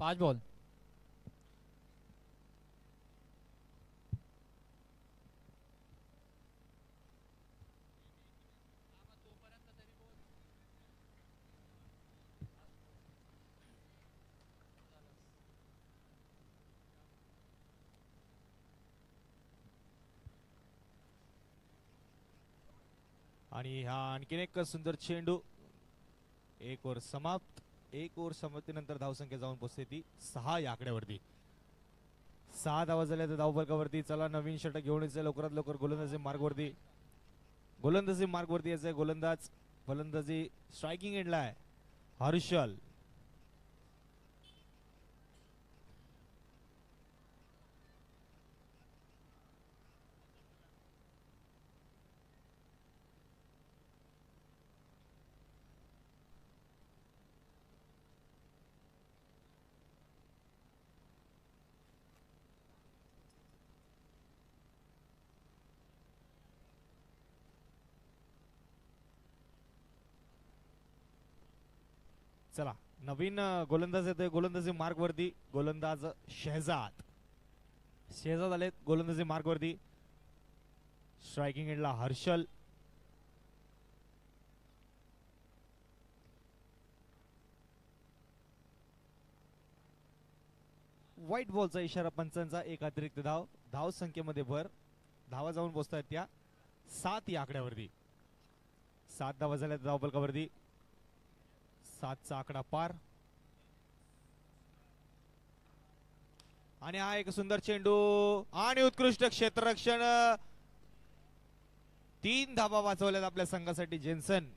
5 ball. आणि हा आणखीन एक सुंदर चेंडू. एक ओव्हर समाप्त. एक ओव्हर समाप्तीनंतर धावसंख्या जाऊन पोहोचते ती 6 या आकड्यावरती. 6 धावा झाल्या तर धावफलकावरती. चला नवीन षटक घेऊन यायचं लवकरात लवकर गोलंदाजी मार्गवरती. गोलंदाजी मार्गवरती यायचंय. गोलंदाज फलंदाजी स्ट्रायकिंग एंडला आहे हर्षल. चला नवीन गोलंदाज येतोय गोलंदाजी मार्ग वरती. गोलंदाज शहजाद. शहजाद आले गोलंदाजी मार्ग वरती. स्ट्रायकिंग एंडला हर्षल. व्हाईट बॉलचा इशारा पंचांचा. एक अतिरिक्त धाव. धाव संख्येमध्ये भर. धावा जाऊन पोहोचतायत त्या 7 या आकड्यावरती. 7 धावा झाल्या धावफलकावरती. 7चा आकडा पार. आणि हा एक सुंदर चेंडू आणि उत्कृष्ट क्षेत्ररक्षण. 3 धावा वाचवल्यात आपल्या संघासाठी जेन्सन.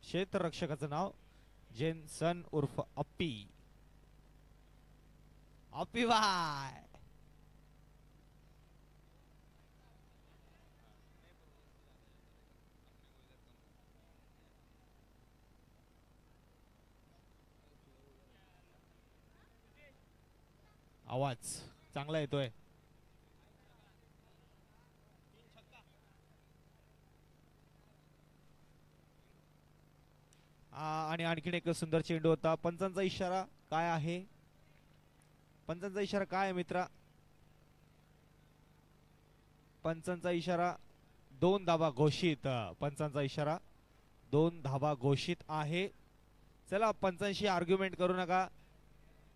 क्षेत्ररक्षकाचं नाव जेन्सन उर्फ अप्पी. अप्पी बाय. आवाज चांगला येतोय. आणि आणखीन एक सुंदर चेंडू होता. पंचांचा इशारा काय आहे? पंचांचा इशारा काय आहे मित्रा? पंचांचा इशारा 2 धावा घोषित. पंचांचा इशारा 2 धावा घोषित आहे. चला पंचांशी आर्ग्युमेंट करू नका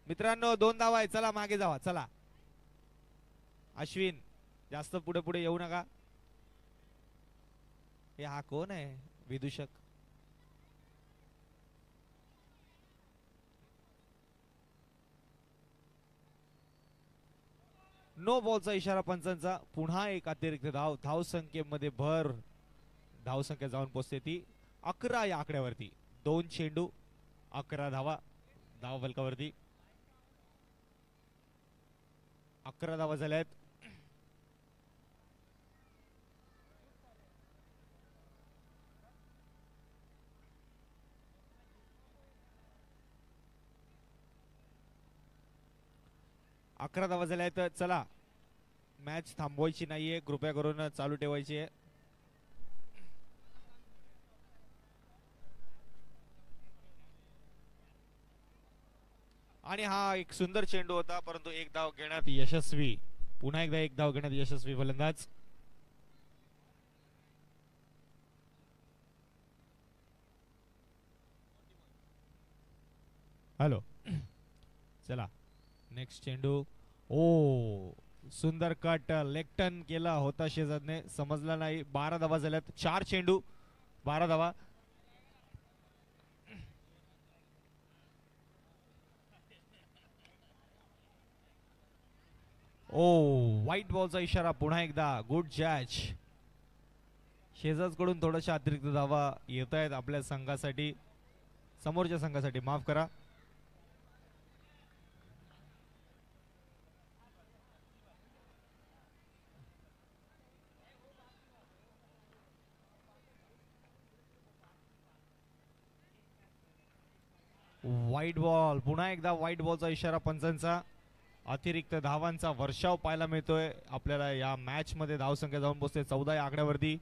मित्रांनो. 2 धावा आहे. चला मागे जावा. चला अश्विन जास्त पुढे पुढे येऊ नका. हे हा कोण आहे विदूषक? नो बॉलचा इशारा पंचांचा. पुन्हा एक अतिरिक्त धाव. धाव संख्येमध्ये भर. धाव संख्या जाऊन पोहोचते ती 11 या आकड्यावरती. 2 चेंडू 11 धावा. धाव फलकावरती 11 धावा झाल्यात. अकरा धावा झाल्या आहेत. चला मॅच थांबवायची नाहीये. कृपया करून चालू ठेवायची आहे. आणि हा एक सुंदर चेंडू होता परंतु एक धाव घेण्यात यशस्वी. पुन्हा एकदा एक धाव घेण्यात यशस्वी फलंदाज. हॅलो चला नेक्स्ट चेंडू. ओ सुंदर कट लेग केला होता शेजादने. समजला नाही. 12 धावा झाल्यात. 4 चेंडू 12 धावा. ओ व्हाईट बॉलचा इशारा पुन्हा एकदा. गुड जॅच. शेजाज कडून थोड्याशा अतिरिक्त धावा येत आहेत आपल्या संघासाठी. समोरच्या संघासाठी माफ करा. White ball. पुन्हा एकदा व्हाईट बॉलचा इशारा पंचांचा. अतिरिक्त धावांचा वर्षाव पाहायला मिळतोय आपल्याला या मॅच मध्ये. धाव संख्या जाऊन पोहोचते 14 या आकड्यावरती.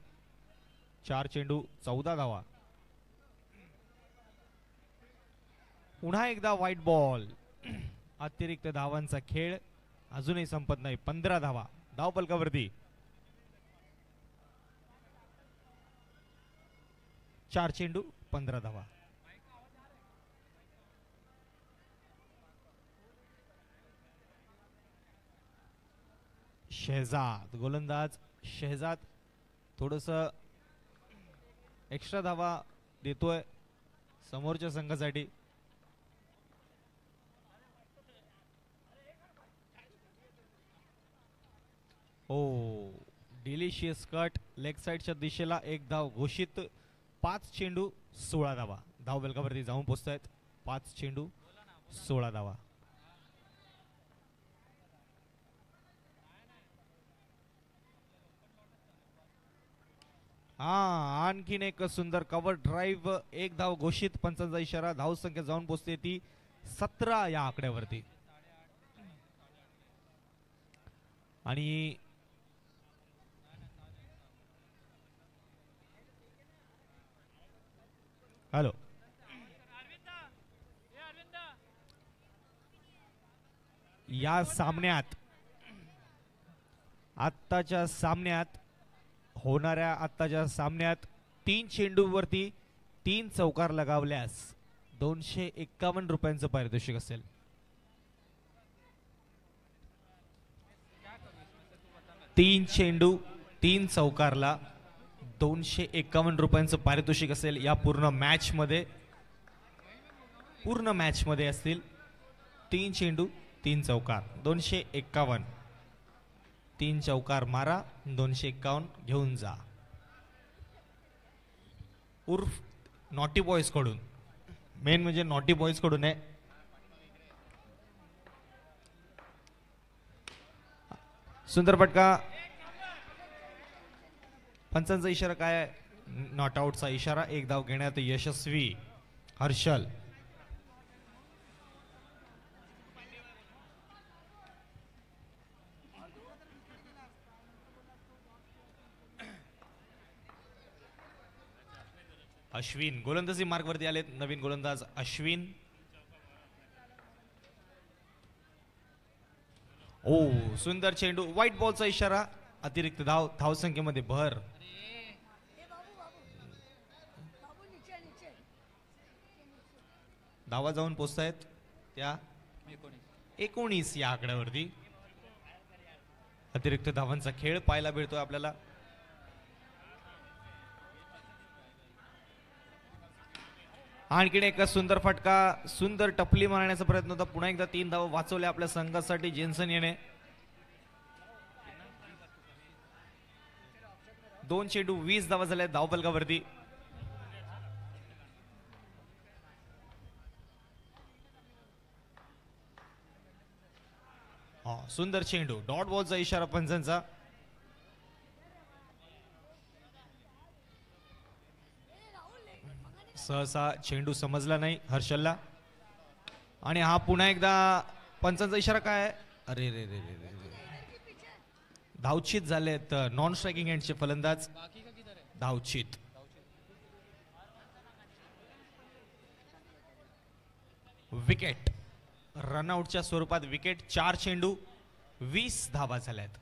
4 चेंडू 14 धावा. पुन्हा एकदा व्हाईट बॉल. अतिरिक्त धावांचा खेळ अजूनही संपत नाही. 15 धावा धावपलकावरती. 4 चेंडू 15 धावा. शेहजाद गोलंदाज. शेहजाद थोडस एक्स्ट्रा धावा देतोय समोरच्या संघासाठी. ओ डिलिशियस कट लेग साइडच्या दिशेला एक धाव घोषित. 5 चेंडू 16 धावा धावपलकावरती जाऊन पोहोचतायत. 5 चेंडू 16 धावा. हा आणखीन एक सुंदर कव्हर ड्राईव्ह. एक धाव घोषित. पंचांचा इशारा. धाव संख्या जाऊन पोहोचते ती 17 या आकड्यावरती. आणि हॅलो या सामन्यात आत्ताच्या सामन्यात होणाऱ्या आत्ताच्या सामन्यात 3 चेंडूवरती 3 चौकार लगावल्यास 251 रुपयांचं पारितोषिक असेल. तीन चेंडू 3 चौकारला 251 रुपयांचं पारितोषिक असेल. या पूर्ण मॅच मध्ये असतील. 3 चेंडू 3 चौकार 251. 3 चौकार मारा 251 घेऊन जा. उर्फ नॉटी बॉयज कडून. मेन म्हणजे नॉटी बॉयज कडून आहे. सुंदर फटका. पंचांचा इशारा काय आहे? नॉट आउटचा इशारा. एक धाव घेण्यात यशस्वी हर्षल. अश्विन गोलंदाजी मार्ग वरती आलेत. नवीन गोलंदाज अश्विन. ओ सुंदर चेंडू. व्हाईट बॉलचा इशारा. अतिरिक्त धावसंख्येमध्ये भर. धावा जाऊन पोचतायत त्या 19 या आकड्यावरती. अतिरिक्त धावांचा खेळ पाहायला मिळतोय आपल्याला. आणखीन एक सुंदर फटका. सुंदर टपली मारण्याचा प्रयत्न होता. पुन्हा एकदा 3 धावा वाचवल्या आपल्या संघासाठी जेन्सन याने. 2 चेंडू 20 धावा झाल्या धावपलकावरती. सुंदर चेंडू. डॉट बॉलचा इशारा पंचांचा. सहसा चेंडू समजला नाही हर्षलला. आणि हा पुन्हा एकदा पंचांचा इशारा काय आहे? अरे रे रे रे रे. धावचित झालेत नॉन स्ट्रायकिंग एंडचे फलंदाज. धावचित. विकेट. रनआउटच्या स्वरूपात विकेट. 4 चेंडू 20 धावा झाल्यात.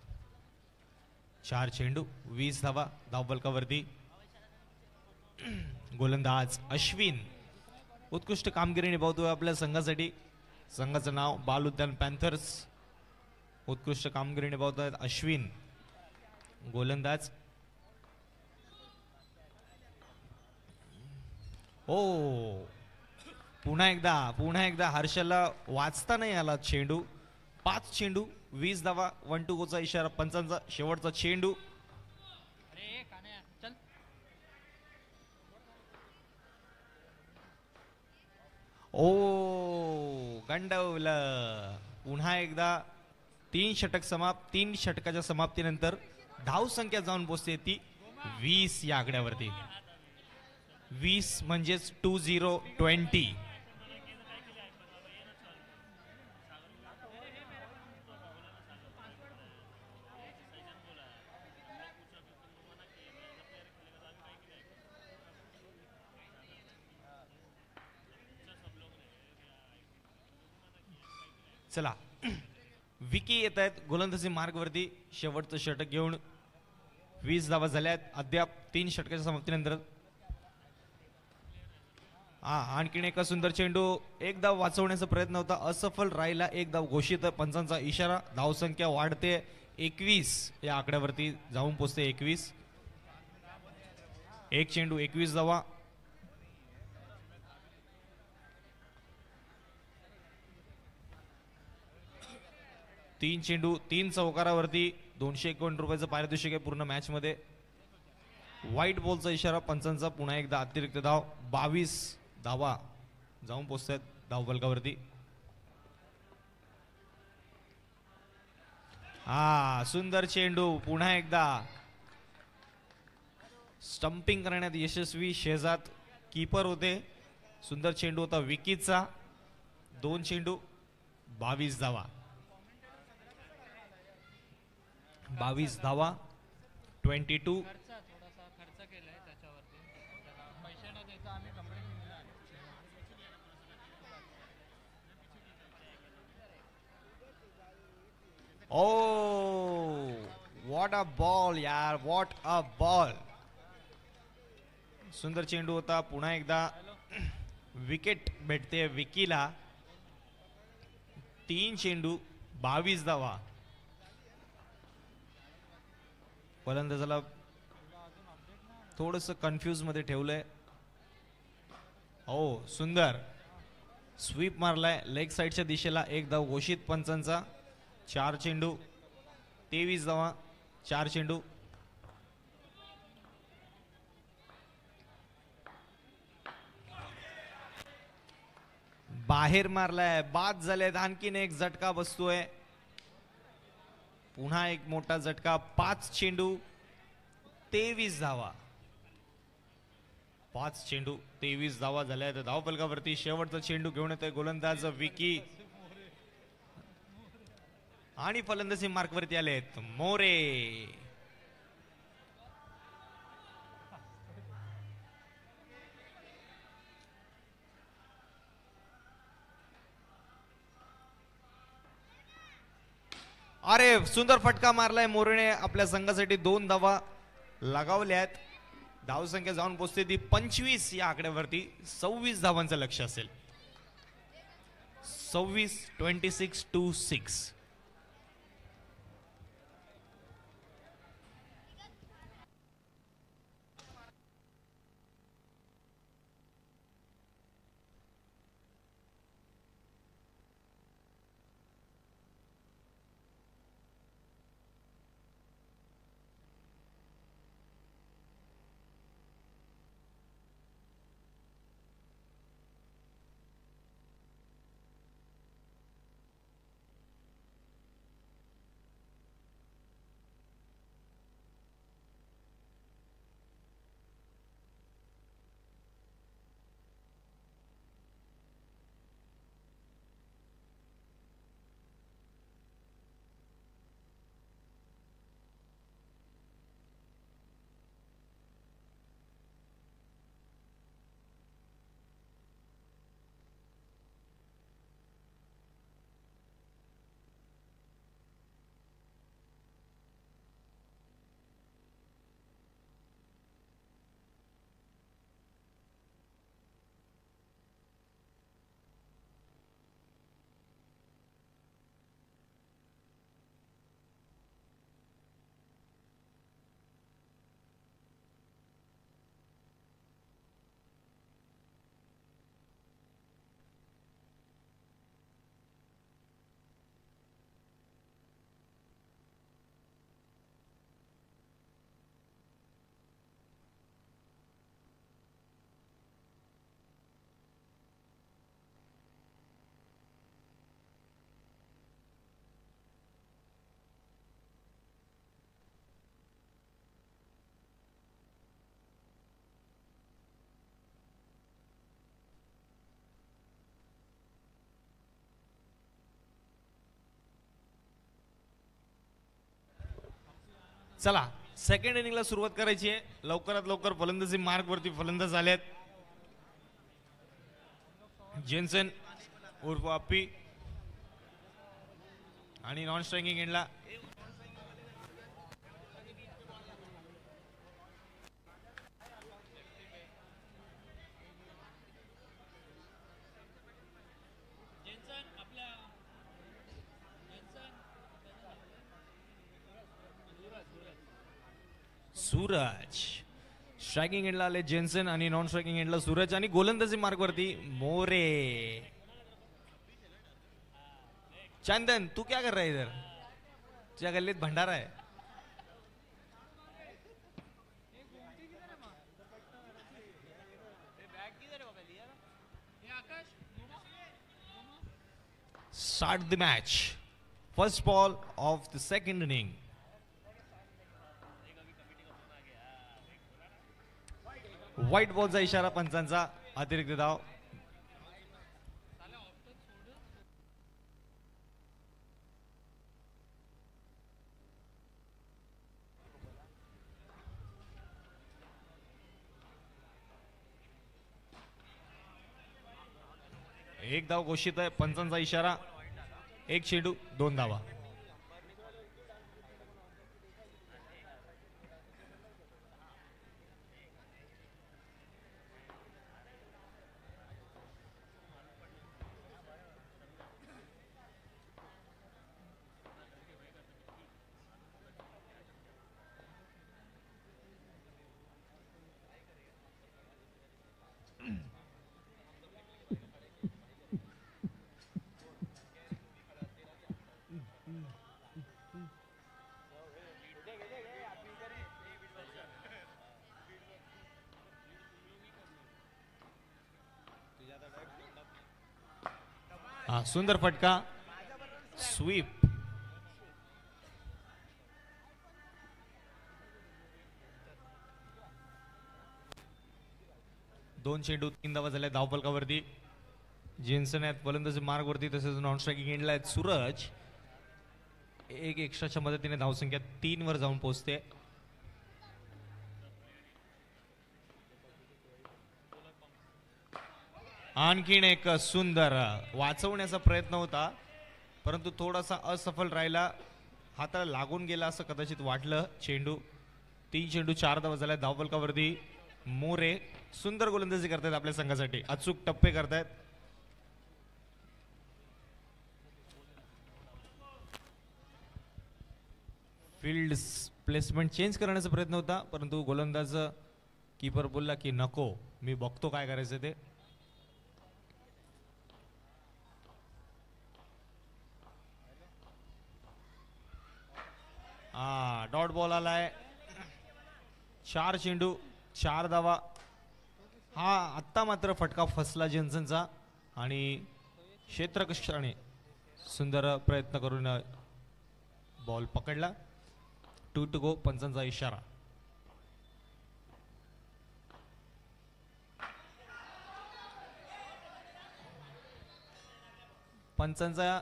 4 चेंडू 20 धावा धावपलकावरती. गोलंदाज अश्विन उत्कृष्ट कामगिरी निभावतोय आपल्या संघासाठी. संघाचं नाव बाल उद्यान पॅन्थर्स. उत्कृष्ट कामगिरी निभावतोय अश्विन गोलंदाज. ओ पुन्हा एकदा हर्षलला वाचता नाही आला चेंडू. 5 चेंडू 20 धावा. 1 to go चा इशारा पंचांचा. शेवटचा चेंडू. ओ गंडवलं. पुन्हा एकदा 3 षटक समाप्त. 3 षटकाच्या समाप्तीनंतर धाव संख्या जाऊन पोहोचते ती 20 या आकड्यावरती. 20 म्हणजेच 2020. चला विकी येत आहेत गोलंदाजी मार्गवरती शेवटचं षटक घेऊन. 20 धावा झाल्यात अद्याप 3 षटकाच्या समाप्तीनंतर. आणखीन एका सुंदर चेंडू. एक धाव वाचवण्याचा प्रयत्न होता, असफल राहिला. एक धाव घोषित. पंचांचा इशारा. धावसंख्या वाढते 21 या आकड्यावरती जाऊन पोचते 21. एक चेंडू 21 धावा. तीन चेंडू 3 चौकारावरती 251 रुपयाचं पारितोषिक आहे पूर्ण मॅच मध्ये. व्हाईट बॉलचा इशारा पंचांचा. पुन्हा एकदा अतिरिक्त धाव. 22 धावा जाऊन पोचतात धावफलकावरती. सुंदर चेंडू. पुन्हा एकदा स्टंपिंग करण्यात यशस्वी शेजात कीपर होते. सुंदर चेंडू होता विकीचा. 2 चेंडू 22 धावा. 22 धावा 22. ओ व्हॉट अ बॉल यार, व्हॉट अ बॉल. सुंदर चेंडू होता. पुन्हा एकदा विकेट भेटते विकीला. 3 चेंडू 22 धावा. फलंदाजाला थोडस कन्फ्यूज मध्ये ठेवलंय. हो सुंदर स्वीप मारलाय लेग साइडच्या दिशेला. एक धाव घोषित पंचांचा. 4 चेंडू 23 धावा. 4 चेंडू. बाहेर मारलाय. बाद झालेत. आणखीन एक झटका बसतोय. पुन्हा एक मोठा झटका. 5 चेंडू 23 धावा. 5 चेंडू 23 धावा झाल्या. धावफलकावरती शेवटचा चेंडू घेऊन येतोय गोलंदाज विकी. आणि फलंदाजी मार्कवरती आलेत मोरे. अरे सुंदर फटका मारलाय मोरेने. आपल्या संघासाठी 2 धावा लगावल्यात. धावसंख्या जाऊन पोचते ती 25 या आकड्यावरती. 26 धावांचं लक्ष असेल. 26-26. चला सेकंड इनिंगला सुरुवात करायची आहे. लवकरात लवकर फलंदाजी मार्गवरती फलंदाज आलेत. जेन्सन उर्फ अप्पी. आणि नॉन स्ट्रायकिंग एंडला सूरज. स्ट्रायकिंग एंडला आले जेन्सन आणि नॉन स्ट्रायकिंग एंडला सूरज आणि गोलंदाजी मार्कवरती मोरे. चंदन तू क्या कर रहा है इधर? तुझ्या गल्लीत भंडारा आहे. Start the match. First ball of the second inning. White बॉलचा इशारा पंचांचा. अतिरिक्त धाव. एक धाव घोषित आहे. पंचांचा इशारा. एक चेंडू 2 धावा. हा सुंदर फटका. स्वीप. दोन चेंडू 3 धावा झाल्या धावफलकावरती. जेन्सन आहेत फलंदाजी मार्गवरती तसेच नॉन स्ट्रायकिंग एंडला आहेत सूरज. एक एक्स्ट्राच्या मदतीने धावसंख्या 3 वर जाऊन पोहोचते. आणखीन एक सुंदर वाचवण्याचा प्रयत्न होता परंतु थोडासा असफल राहिला. हाताला लागून गेला असं कदाचित वाटलं. चेंडू 3 चेंडू 4 धावा झाल्या धावफलकावरती. मोरे सुंदर गोलंदाजी करतायत आपल्या संघासाठी. अचूक टप्पे करतायत. फील्ड प्लेसमेंट चेंज करण्याचा प्रयत्न होता परंतु गोलंदाज कीपर बोलला की नको मी बघतो काय करायचं ते. डॉट बॉल आलाय. 4 चेंडू 4 धावा. हा आत्ता मात्र फटका फसला जेन्सनचा आणि क्षेत्ररक्षकाने सुंदर प्रयत्न करून बॉल पकडला. 2 to go. पंचांचा इशारा. पंचांचा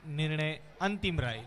निर्णय अंतिम राहील.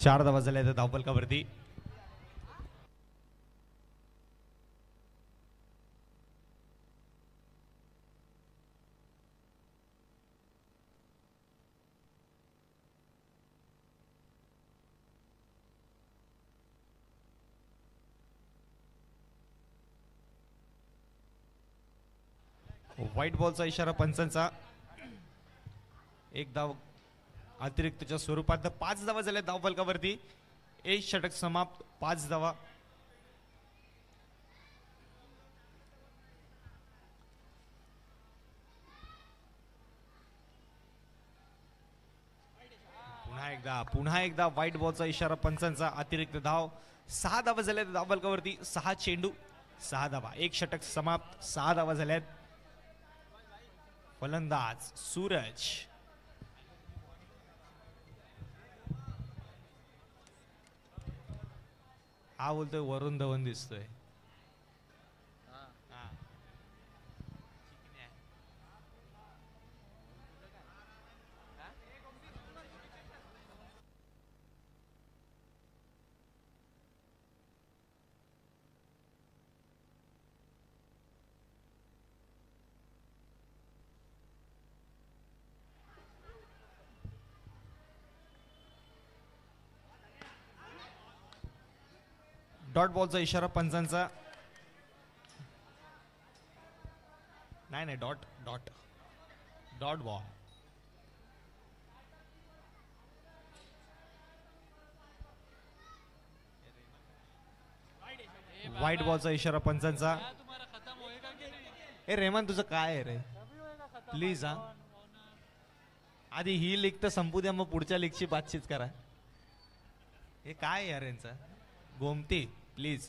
4 धावा झाल्या त्या धावफलकावरती. व्हाईट बॉलचा इशारा पंचांचा. एक धाव अतिरिक्तच्या स्वरूपात. 5 धावा झाल्या धावफलकावरती. एक षटक समाप्त. 5 धावा. पुन्हा एकदा व्हाईट बॉलचा इशारा पंचांचा. अतिरिक्त धाव. 6 धावा झाल्या धावफलकावरती. 6 चेंडू 6 धावा. एक षटक समाप्त. 6 धावा झाल्यात. फलंदाज सूरज. हा बोलतोय वरुण धवन दिसतोय. डॉट बॉलचा इशारा पंचांचा. नाही dot dot dot ball. White बॉलचा इशारा पंचांचा. ए रेहमान तुझं काय आहे रे प्लीज. हा आधी ही लीग तर संपू द्या मग पुढच्या लीगची बातचीत करा. हे काय यार यांचं गोमती प्लीज.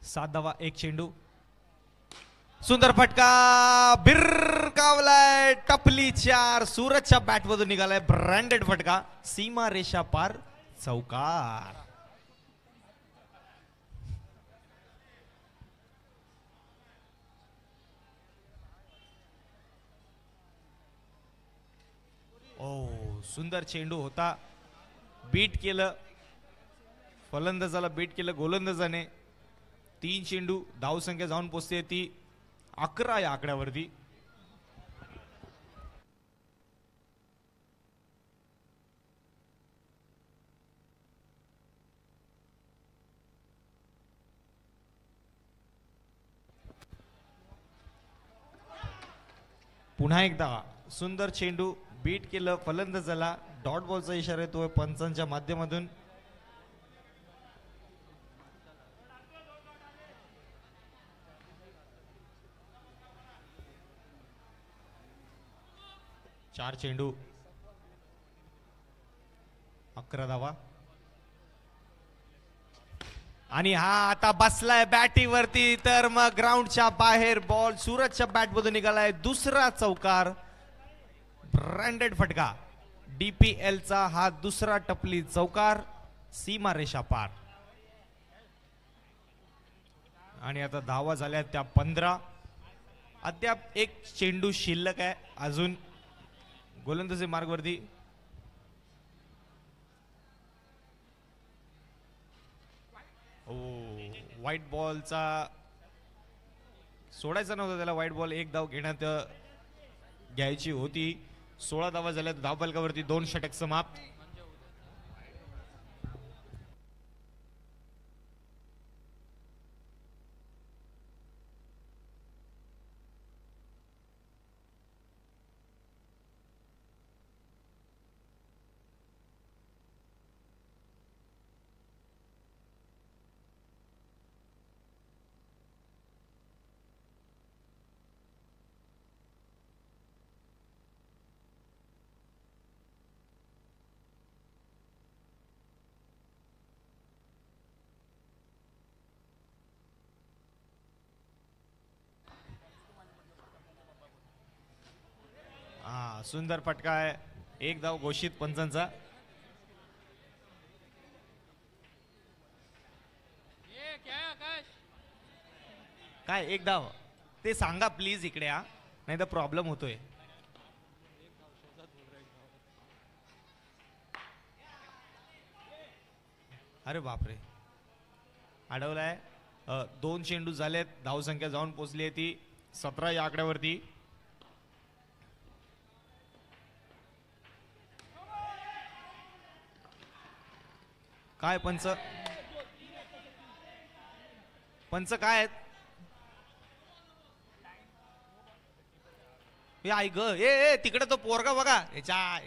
7 धावा. एक चेंडू. सुंदर फटका भिरकावलाय. टपली 4. सूरजच्या बॅट मधून निघालाय ब्रँडेड फटका. सीमा रेषा पार. चौकार. ओ सुंदर चेंडू होता. बीट केलं फलंदाजाला. बीट केलं गोलंदाजाने. 3 चेंडू. धावसंख्या जाऊन पोचते ती 11 या आकड्यावरती. पुन्हा एकदा सुंदर चेंडू. बीट केलं फलंदाजाला. डॉट बॉलचा इशारा येतोय पंचांच्या माध्यमातून. चार चेंडू 11 धावा. आणि हा आता बसलाय बॅटीवरती तर मग ग्राउंडच्या बाहेर बॉल सूरजच्या बॅट मधून निघालाय. दुसरा चौकार. ब्रँडेड फटका. डीपीएल चा हा दुसरा टपली चौकार. सीमा रेषा पार. आणि आता धावा झाल्या त्या 15. अद्याप एक चेंडू शिल्लक आहे अजून गोलंदाजी मार्गवरती. व्हाईट बॉलचा सोडायचा नव्हता त्याला. White ball. एक धाव घेण्यात घ्यायची होती. 16 धावा झाल्या धावफलकावरती. 2 षटक समाप्त. सुंदर फटका आहे. एक धाव घोषित पंचांचा. काय एक धाव ते सांगा प्लीज इकडे या नाही तर प्रॉब्लेम होतोय. अरे बापरे, अडवलाय. 2 चेंडू झालेत, धावसंख्या जाऊन पोहोचली आहे ती 17 या आकड्यावरती. काय पंच, पंच काय आहेत? ऐक ए तिकडे तो पोरगा बघा, याच्या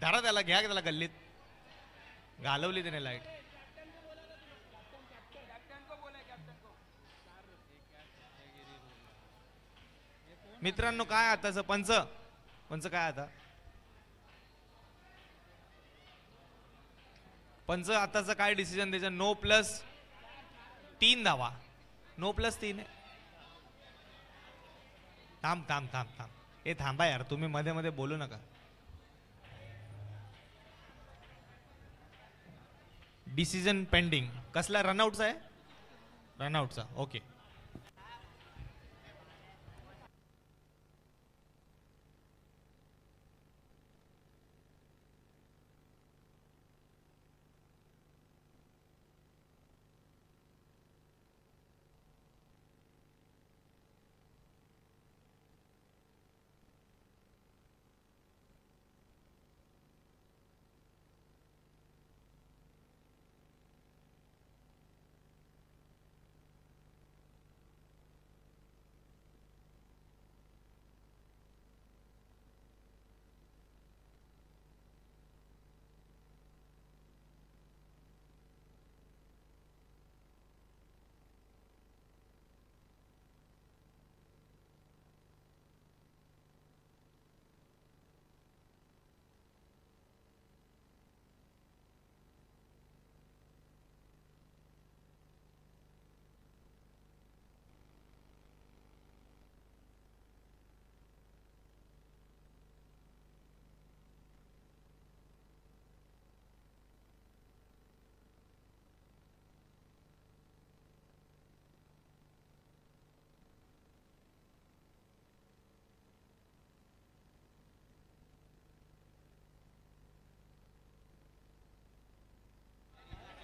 धरा त्याला, घ्या त्याला गल्लीत. घालवली त्याने लाईट. मित्रांनो काय आताच पंच, पंच काय आता, पंच आताच काय डिसिजन द्यायचं? नो प्लस 3 धावा, नो प्लस 3 आहे. थांब थांब थांब थांब, हे थांबा यार, तुम्ही मध्ये मध्ये बोलू नका. Decision pending. कसला? रनआउटचा आहे, रनआउटचा. ओके.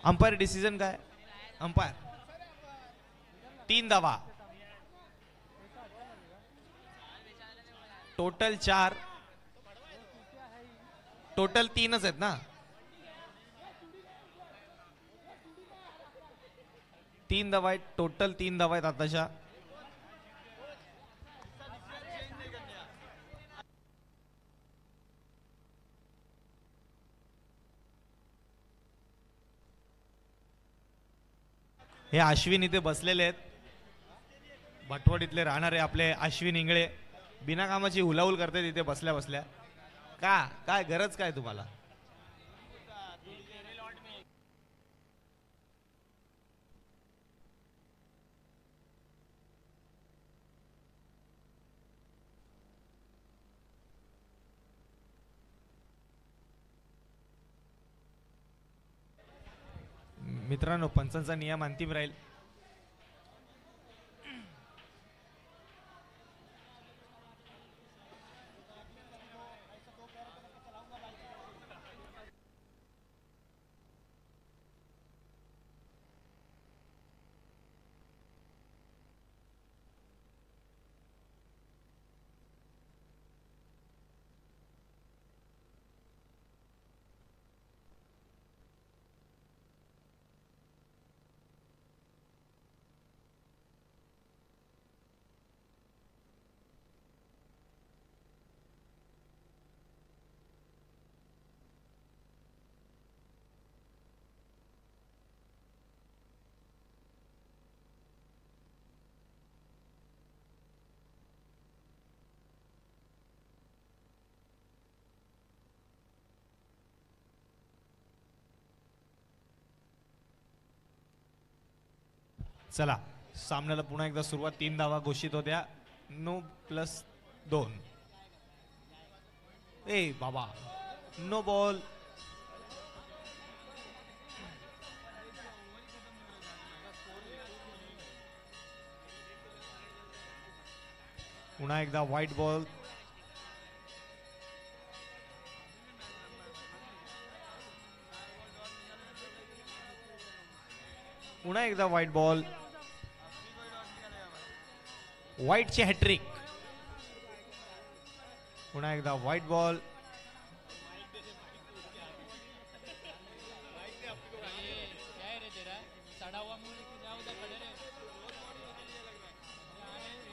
अंपायर डिसिजन काय? अंपायर 3 धावा, टोटल 4, टोटल 3च आहेत ना? 3 धावा आहेत, टोटल 3 धावा आहेत आताच्या. हे अश्विन इथे बसलेले आहेत, भटवडीतले राहणारे आपले अश्विन इंगळे. बिना कामाची हुलाहुल करते तिथे बसल्या बसल्या. का काय गरज काय तुम्हाला? मित्रांनो, पंचांचा नियम अंतिम राहील. चला, सामन्याला पुन्हा एकदा सुरुवात. 3 धावा घोषित होत्या, नो प्लस 2. ए बाबा, नो बॉल. पुन्हा एकदा व्हाईट बॉल. पुन्हा एकदा व्हाईट बॉल, व्हाईटची हॅट्रिक. पुन्हा एकदा व्हाईट बॉल.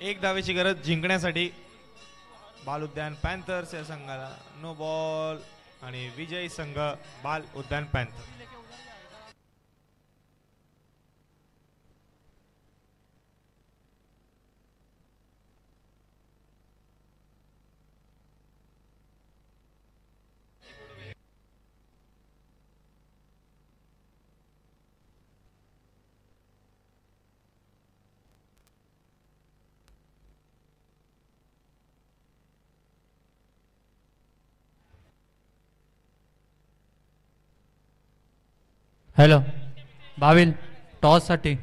एक धावेची गरज जिंकण्यासाठी बाल उद्यान पॅन्थर्स या संघाला. नो बॉल आणि विजयी संघ बाल उद्यान पॅन्थर. हॅलो भाविल, टॉस साठी